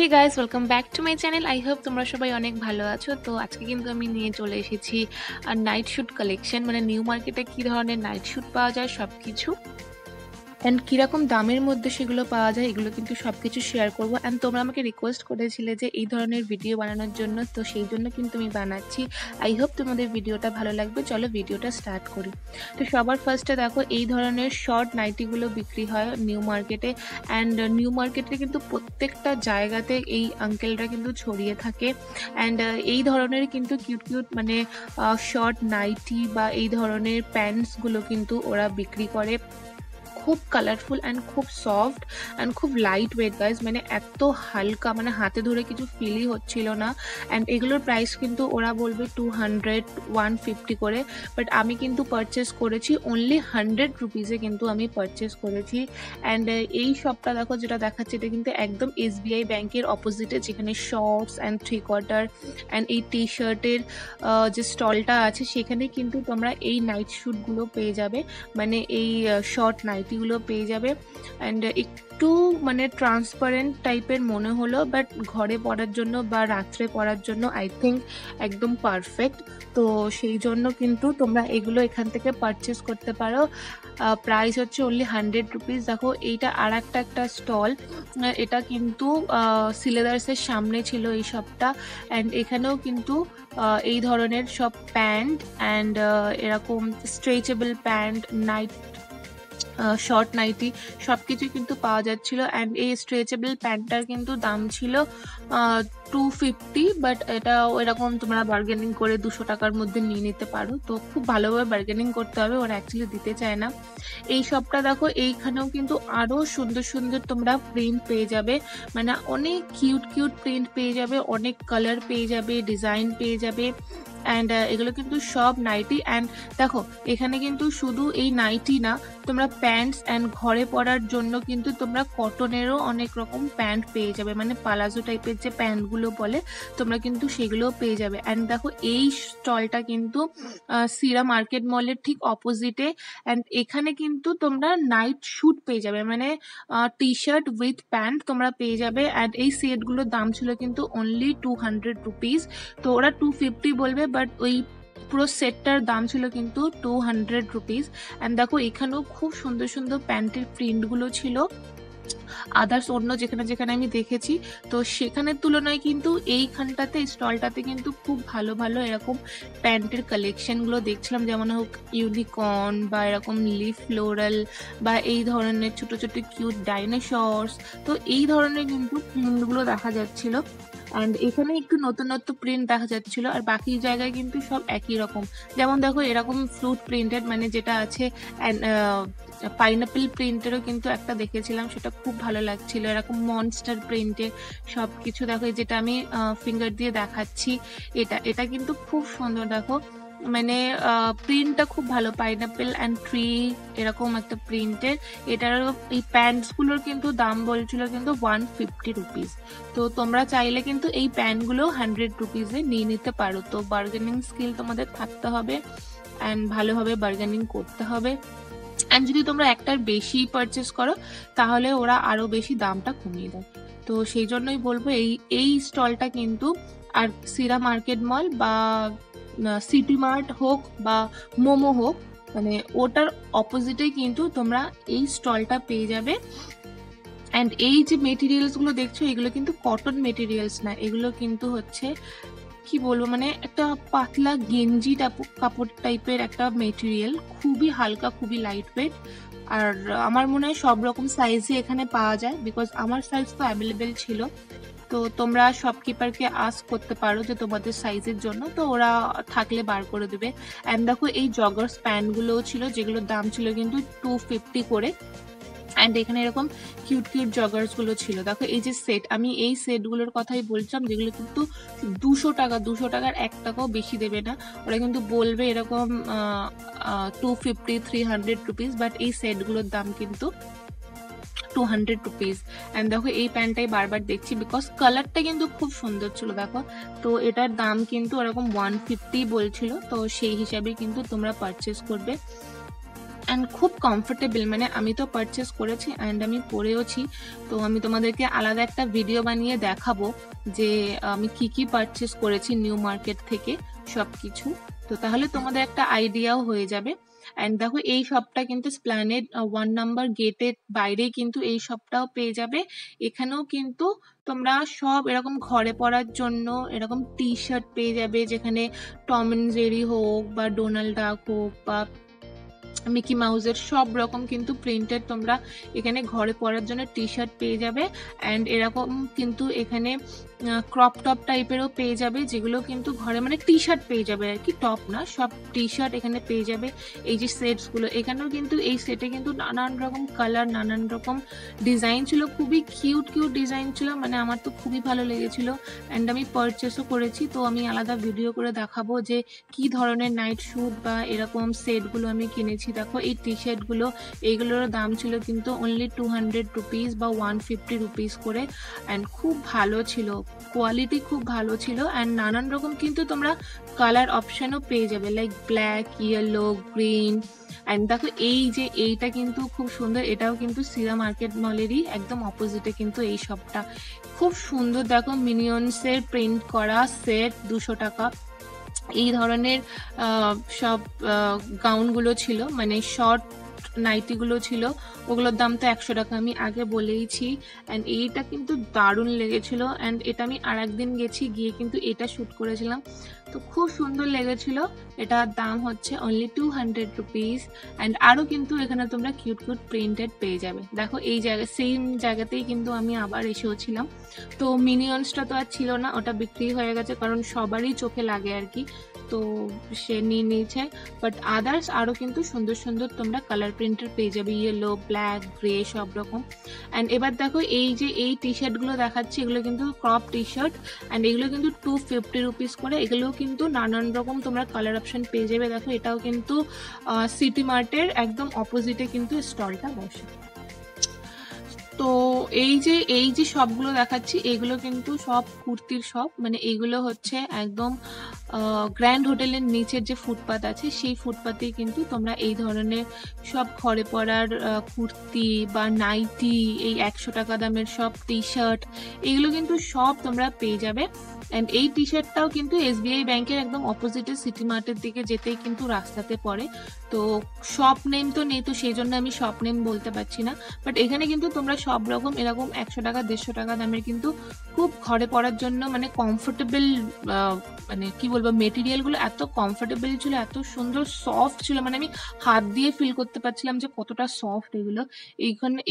Hey guys, welcome back to my channel. I hope তোমরা সবাই অনেক ভালো আছো। তো আজকে কিন্তু আমি নিয়ে চলে এসেছি নাইট শুট কালেকশন, মানে নিউ মার্কেটে কি ধরনের নাইট শুট পাওয়া যায় সবকিছু অ্যান্ড কীরকম দামের মধ্যে সেগুলো পাওয়া যায় এগুলো কিন্তু সব কিছু শেয়ার করবো। অ্যান্ড তোমরা আমাকে রিকোয়েস্ট করেছিলে যে এই ধরনের ভিডিও বানানোর জন্য, তো সেই জন্য কিন্তু আমি বানাচ্ছি। আই হোপ তোমাদের ভিডিওটা ভালো লাগবে। চলো ভিডিওটা স্টার্ট করি। তো সবার ফার্স্টে দেখো এই ধরনের শর্ট নাইটিগুলো বিক্রি হয় নিউ মার্কেটে। অ্যান্ড নিউ মার্কেটে কিন্তু প্রত্যেকটা জায়গাতে এই আঙ্কেলরা কিন্তু ছড়িয়ে থাকে। অ্যান্ড এই ধরনের কিন্তু কিউট কিউট মানে শর্ট নাইটি বা এই ধরনের প্যান্টসগুলো কিন্তু ওরা বিক্রি করে। খুব কালারফুল অ্যান্ড খুব সফট অ্যান্ড খুব লাইট ওয়েট গাইজ, মানে এত হালকা, মানে হাতে ধরে কিছু ফিলই হচ্ছিল না। অ্যান্ড এগুলোর প্রাইস কিন্তু ওরা বলবে 200 150 করে, বাট আমি কিন্তু পারচেস করেছি অনলি 100 রুপিসে কিন্তু আমি পারচেস করেছি। অ্যান্ড এই শপটা দেখো যেটা দেখাচ্ছে এটা কিন্তু একদম SBI ব্যাংকের অপোজিটে, যেখানে শর্টস অ্যান্ড 3/4 অ্যান্ড এই টি শার্টের যে স্টলটা আছে সেখানে কিন্তু তোমরা এই নাইট শ্যুটগুলো পেয়ে যাবে, মানে এই শর্ট নাইটিগুলো পেয়ে যাবে। অ্যান্ড একটু মানে ট্রান্সপারেন্ট টাইপের মনে হলো, বাট ঘরে পরার জন্য বা রাত্রে পরার জন্য আই থিঙ্ক একদম পারফেক্ট। তো সেই জন্য কিন্তু তোমরা এগুলো এখান থেকে পারচেস করতে পারো। প্রাইস হচ্ছে অনলি 100 রুপিস। দেখো এইটা আর একটা স্টল, এটা কিন্তু সিলেদার্সের সামনে ছিল এই শপটা। অ্যান্ড এখানেও কিন্তু এই ধরনের সব প্যান্ট অ্যান্ড এরকম stretchable pant, night short nightie সব কিছুই কিন্তু পাওয়া যাচ্ছিলো। অ্যান্ড এই স্ট্রেচেবল প্যান্টটার কিন্তু দাম ছিল 250, বাট এটা এরকম তোমরা বার্গেনিং করে 200 টাকার মধ্যে নিয়ে নিতে পারো। তো খুব ভালোভাবে বার্গেনিং করতে হবে, ওরা অ্যাকচুয়ালি দিতে চায় না। এই শপটা দেখো এইখানেও কিন্তু আরও সুন্দর সুন্দর তোমরা প্রিন্ট পেয়ে যাবে, মানে অনেক কিউট কিউট প্রিন্ট পেয়ে যাবে, অনেক কালার পেয়ে যাবে, ডিজাইন পেয়ে যাবে। অ্যান্ড এগুলো কিন্তু সব নাইটি। অ্যান্ড দেখো এখানে কিন্তু শুধু এই নাইটি না, তোমরা প্যান্টস অ্যান্ড ঘরে পরার জন্য কিন্তু তোমরা কটনেরও অনেক রকম প্যান্ট পেয়ে যাবে, মানে পালাজো টাইপের যে প্যান্টগুলো বলে তোমরা কিন্তু সেগুলোও পেয়ে যাবে। অ্যান্ড দেখো এই স্টলটা কিন্তু সিরা মার্কেট মলের ঠিক অপোজিটে। অ্যান্ড এখানে কিন্তু তোমরা নাইট শ্যুট পেয়ে যাবে, মানে টি শার্ট উইথ প্যান্ট তোমরা পেয়ে যাবে। অ্যান্ড এই সেটগুলোর দাম ছিল কিন্তু অনলি 200 রুপিস। তো ওরা 250 বলবে, বাট ওই পুরো সেটটার দাম ছিল কিন্তু 200 রুপিস। অ্যান্ড দেখো এখানেও খুব সুন্দর সুন্দর প্যান্টের প্রিন্টগুলো ছিল আদার্স অন্য যেখানে যেখানে আমি দেখেছি, তো সেখানের তুলনায় কিন্তু এইখানটাতে স্টলটাতে কিন্তু খুব ভালো ভালো এরকম প্যান্টের কালেকশনগুলো দেখছিলাম, যেমন হোক ইউনিকর্ন বা এরকম লিফ ফ্লোরাল বা এই ধরনের ছোট ছোট কিউট ডাইনোসরস। তো এই ধরনের কিন্তু প্রিন্টগুলো দেখা যাচ্ছিল। অ্যান্ড এখানে একটু নতুন নতুন প্রিন্ট দেখা যাচ্ছিল, আর বাকি জায়গায় কিন্তু সব একই রকম। যেমন দেখো এরকম ফ্রুট প্রিন্টেড, মানে যেটা আছে পাইনাপেল প্রিন্টেরও কিন্তু একটা দেখেছিলাম, সেটা খুব ভালো লাগছিল। এরকম মনস্টার প্রিন্টের সব কিছু দেখো, যেটা আমি ফিঙ্গার দিয়ে দেখাচ্ছি, এটা কিন্তু খুব সুন্দর। দেখো মানে প্রিন্টটা খুব ভালো, পাইনাপেল অ্যান্ড ট্রি এরকম একটা প্রিন্টের। এটার এই প্যান্টসগুলোর কিন্তু দাম বলছিল কিন্তু 150 রুপিস। তো তোমরা চাইলে কিন্তু এই প্যান্টগুলো 100 রুপিসে নিয়ে নিতে পারো। তো বার্গেনিং স্কিল তোমাদের থাকতে হবে অ্যান্ড ভালোভাবে বার্গেনিং করতে হবে। অ্যান্ড যদি তোমরা একটার বেশি পারচেস করো তাহলে ওরা আরও বেশি দামটা কমিয়ে দেয়। তো সেই জন্যই বলবো এই স্টলটা কিন্তু, আর সিরা মার্কেট মল বা সিটি মার্ট হোক বা মোমো হোক, মানে ওটার অপোজিটেই কিন্তু তোমরা এই স্টলটা পেয়ে যাবে। অ্যান্ড এই যে মেটেরিয়ালসগুলো দেখছো এগুলো কিন্তু কটন মেটেরিয়ালস না, এগুলো কিন্তু হচ্ছে কি বলবো, মানে একটা পাতলা গেঞ্জি কাপড় টাইপের একটা মেটেরিয়াল, খুবই হালকা, খুবই লাইট ওয়েট। আর আমার মনে হয় সব রকম সাইজই এখানে পাওয়া যায়, বিকজ আমার সাইজ তো অ্যাভেলেবেল ছিল। তো তোমরা শপকিপারকে আস্ক করতে পারো যে তোমাদের সাইজের জন্য, তো ওরা থাকলে বার করে দেবে। অ্যান্ড দেখো এই জগার্স প্যান্টগুলোও ছিল, যেগুলোর দাম ছিল কিন্তু 250 করে। অ্যান্ড এখানে এরকম কিউট কিউট জগার্সগুলো ছিল। দেখো এই যে সেট, আমি এই সেটগুলোর কথাই বলছিলাম, যেগুলো কিন্তু 200 টাকার 1 টাকাও বেশি দেবে না, ওরা কিন্তু বলবে এরকম 250 300 রুপিস, বাট এই সেটগুলোর দাম কিন্তু 200 রুপিস। অ্যান্ড দেখো এই প্যান্টটাই বারবার দেখছি, বিকজ কালারটা কিন্তু খুব সুন্দর ছিল। দেখো তো এটার দাম কিন্তু ওরকম 150 বলছিল, তো সেই হিসাবে কিন্তু তোমরা পারচেস করবে। অ্যান্ড খুব কমফোর্টেবল, মানে আমি তো পারচেস করেছি অ্যান্ড আমি পরেওছি। তো আমি তোমাদেরকে আলাদা একটা ভিডিও বানিয়ে দেখাবো যে আমি কি কি পারচেস করেছি নিউ মার্কেট থেকে সব কিছু। তো তাহলে তোমাদের একটা আইডিয়াও হয়ে যাবে। অ্যান্ড দেখো এই শপটা কিন্তু স্প্ল্যানেড 1 নাম্বার গেটের বাইরেই কিন্তু এই শপটাও পেয়ে যাবে। এখানেও কিন্তু তোমরা সব এরকম ঘরে পরার জন্য এরকম টি শার্ট পেয়ে যাবে, যেখানে টম এন্ড জেরি হোক বা ডোনাল্ড ডাক হোক বা মিকি মাউসের সব রকম কিন্তু প্রিন্টেড তোমরা এখানে ঘরে পরার জন্য টি শার্ট পেয়ে যাবে। অ্যান্ড এরকম কিন্তু এখানে ক্রপ টপ টাইপেরও পেয়ে যাবে, যেগুলো কিন্তু ঘরে মানে টি শার্ট পেয়ে যাবে আর কি, টপ না, সব টি শার্ট এখানে পেয়ে যাবে। এই যে সেটসগুলো, এখানেও কিন্তু এই সেটে কিন্তু নানান রকম কালার, নানান রকম ডিজাইন ছিল, খুবই কিউট কিউট ডিজাইন ছিল, মানে আমার তো খুবই ভালো লেগেছিল। অ্যান্ড আমি পারচেসও করেছি, তো আমি আলাদা ভিডিও করে দেখাবো যে কি ধরনের নাইট স্যুট বা এরকম সেটগুলো আমি কিনেছি। দেখো এই টি শার্টগুলো, এইগুলোর দাম ছিল কিন্তু অনলি 200 রুপিস বা 150 রুপিস করে। অ্যান্ড খুব ভালো ছিল, কোয়ালিটি খুব ভালো ছিল। অ্যান্ড নানান রকম কিন্তু তোমরা কালার অপশানও পেয়ে যাবে, like black, yellow, green. And দেখো এই যে এইটা কিন্তু খুব সুন্দর, এটাও কিন্তু সিরা মার্কেট মলেরই একদম অপোজিটে কিন্তু এই শপটা। খুব সুন্দর, দেখো মিনিয়ন্সের প্রিন্ট করা সেট 200 টাকা। এই ধরনের সব গাউনগুলো ছিল, মানে শর্ট নাইটিগুলো ছিল, ওগুলোর দাম তো 100 টাকা, আমি আগে বলেইছি। অ্যান্ড এইটা কিন্তু দারুণ লেগেছিল। অ্যান্ড এটা আমি আর একদিন গেছি, গিয়ে কিন্তু এটা শ্যুট করেছিলাম, তো খুব সুন্দর লেগেছিল। এটার দাম হচ্ছে অনলি 200 রুপিস। অ্যান্ড আরও কিন্তু এখানে তোমরা কিউট কিউট প্রিন্টেড পেয়ে যাবে। দেখো এই জায়গা, সেম জায়গাতেই কিন্তু আমি আবার এসেওছিলাম। তো মিনিয়ন্সটা তো আর ছিল না, ওটা বিক্রি হয়ে গেছে, কারণ সবারই চোখে লাগে আর কি, তো সে নিয়ে নিয়েছে। বাট আদার্স আরও কিন্তু সুন্দর সুন্দর তোমরা কালার প্রিন্টের পেয়ে যাবে, ইয়েলো, ব্ল্যাক, গ্রে, সব রকম। অ্যান্ড এবার দেখো এই যে এই টি শার্টগুলো দেখাচ্ছি, এগুলো কিন্তু ক্রপ টি শার্ট। অ্যান্ড এগুলো কিন্তু 250 রুপিস করে। এগুলো কিন্তু নানান রকম তোমরা কালার অপশন পেয়ে যাবে। দেখো এটাও কিন্তু সিটি মার্টের একদম অপোজিটে কিন্তু স্টলটা বসে। তো এই যে সবগুলো দেখাচ্ছি, এগুলো কিন্তু সব কুর্তির শপ, মানে এগুলো হচ্ছে একদম গ্র্যান্ড হোটেলের নিচের যে ফুটপাথ আছে, সেই ফুটপাথেই কিন্তু তোমরা এই ধরনের সব ঘরে পরার কুর্তি বা নাইটি, এই 100 টাকা দামের সব টি শার্ট, এগুলো কিন্তু সব তোমরা পেয়ে যাবে। অ্যান্ড এই টি শার্টটাও কিন্তু SBI ব্যাংকের একদম অপোজিটে সিটি মার্টের দিকে যেতেই কিন্তু রাস্তাতে পড়ে। তো শপ নেম তো নেই, তো সেই জন্য আমি শপ নেম বলতে পারছি না। বাট এখানে কিন্তু তোমরা সব রকম এরকম 100 টাকা 150 টাকা দামের কিন্তু খুব ঘরে পরার জন্য মানে কমফোর্টেবল, মানে কি বলবো, মেটেরিয়ালগুলো এত কমফোর্টেবল ছিল, এত সুন্দর সফট ছিল, মানে আমি হাত দিয়ে ফিল করতে পারছিলাম যে কতটা সফট এগুলো।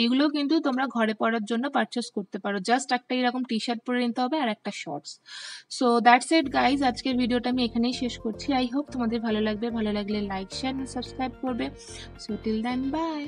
এগুলো কিন্তু তোমরা ঘরে পরার জন্য পারচেস করতে পারো, জাস্ট একটা এরকম টি শার্ট পরে নিতে হবে আর একটা shorts. So that's it guys, আজকের ভিডিওটা আমি এখানেই শেষ করছি। আই হোপ তোমাদের ভালো লাগবে, ভালো লাগলে লাইক, শেয়ার, সাবস্ক্রাইব করবে। So till then, by.